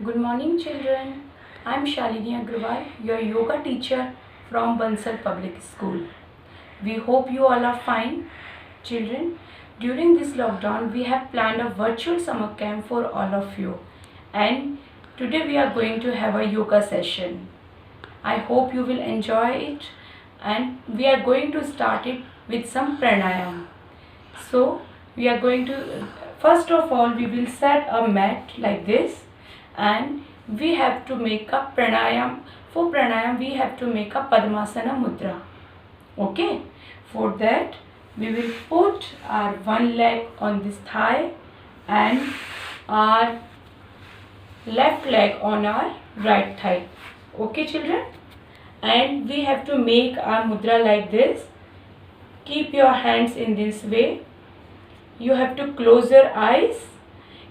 Good morning, children. I'm Shalini Agrawal, your yoga teacher from Bansal Public School. We hope you all are fine. Children, during this lockdown, we have planned a virtual summer camp for all of you. And today we are going to have a yoga session. I hope you will enjoy it. And we are going to start it with some pranayam. So, we are going to, first of all, we will set a mat like this, and we have to make a pranayam. For pranayam, we have to make a Padmasana mudra. Okay, for that, we will put our one leg on this thigh and our left leg on our right thigh. Okay, children, and we have to make our mudra like this. Keep your hands in this way. You have to close your eyes,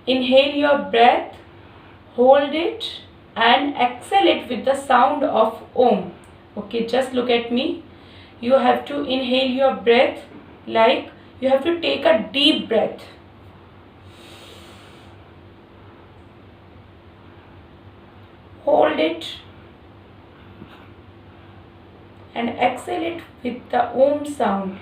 inhale your breath, hold it and exhale it with the sound of Om. Okay, just look at me. You have to inhale your breath like you have to take a deep breath. Hold it and exhale it with the Om sound.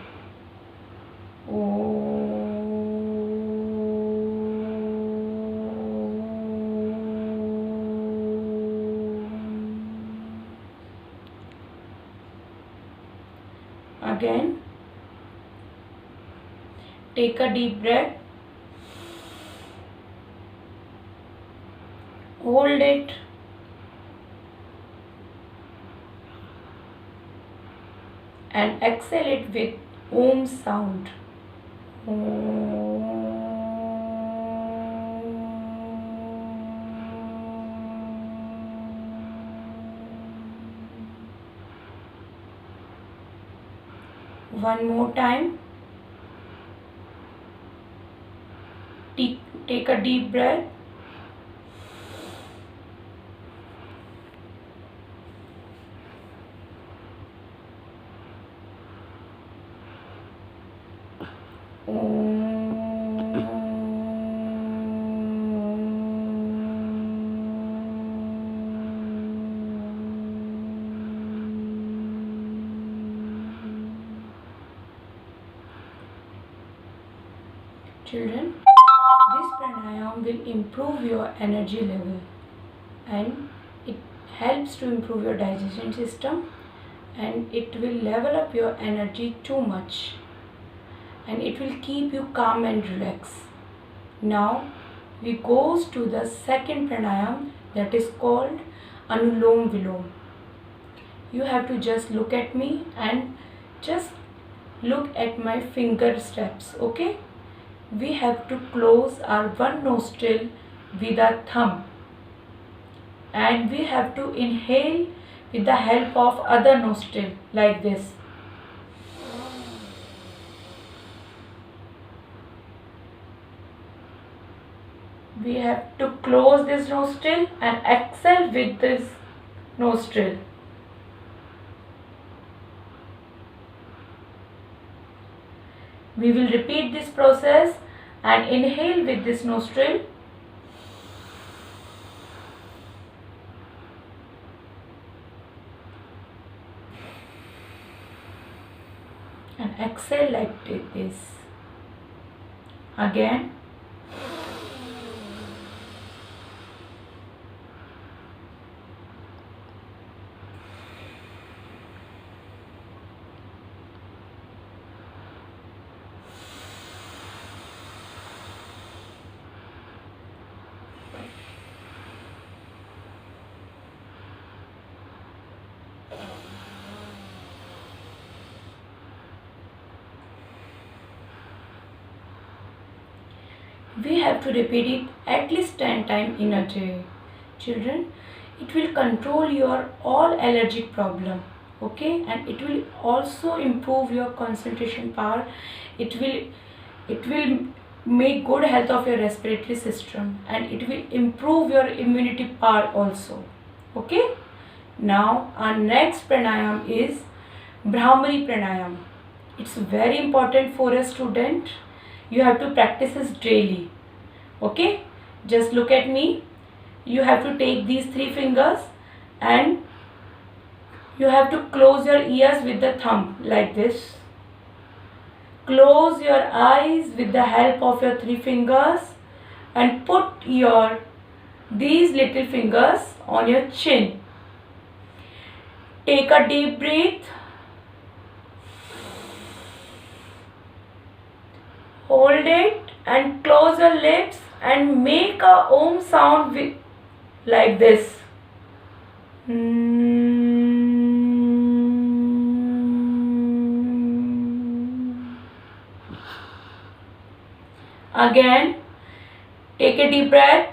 Again, take a deep breath, hold it, and exhale it with Om sound. One more time. Take a deep breath. Children, this pranayam will improve your energy level and it helps to improve your digestion system and it will level up your energy too much and it will keep you calm and relaxed. Now we goes to the second pranayam, that is called Anulom Vilom. You have to just look at me and just look at my finger steps, okay? We have to close our one nostril with our thumb and we have to inhale with the help of other nostril like this. We have to close this nostril and exhale with this nostril. We will repeat this process and inhale with this nostril and exhale like this. Again. We have to repeat it at least 10 times in a day. Children, it will control your all allergic problem, okay, and it will also improve your concentration power. It will make good health of your respiratory system and it will improve your immunity power also, okay. Now our next pranayam is Brahmari pranayam. It's very important for a student. You have to practice this daily, okay. Just look at me. you have to take these 3 fingers and you have to close your ears with the thumb like this. Close your eyes with the help of your 3 fingers and put these little fingers on your chin. Take a deep breath. Hold it and close your lips and make a Om sound like this. Again, take a deep breath.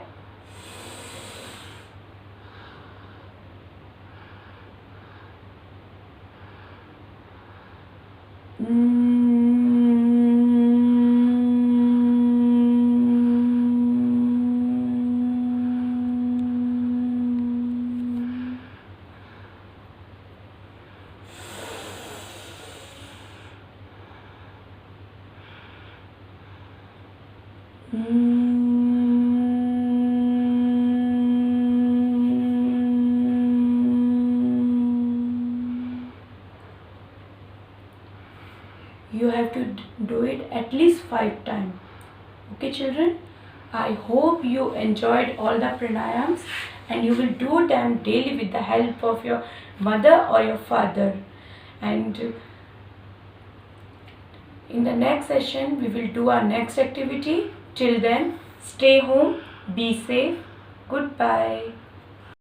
You have to do it at least 5 times. Okay children, I hope you enjoyed all the pranayams and you will do them daily with the help of your mother or your father. And in the next session we will do our next activity. Till then, stay home, be safe, goodbye.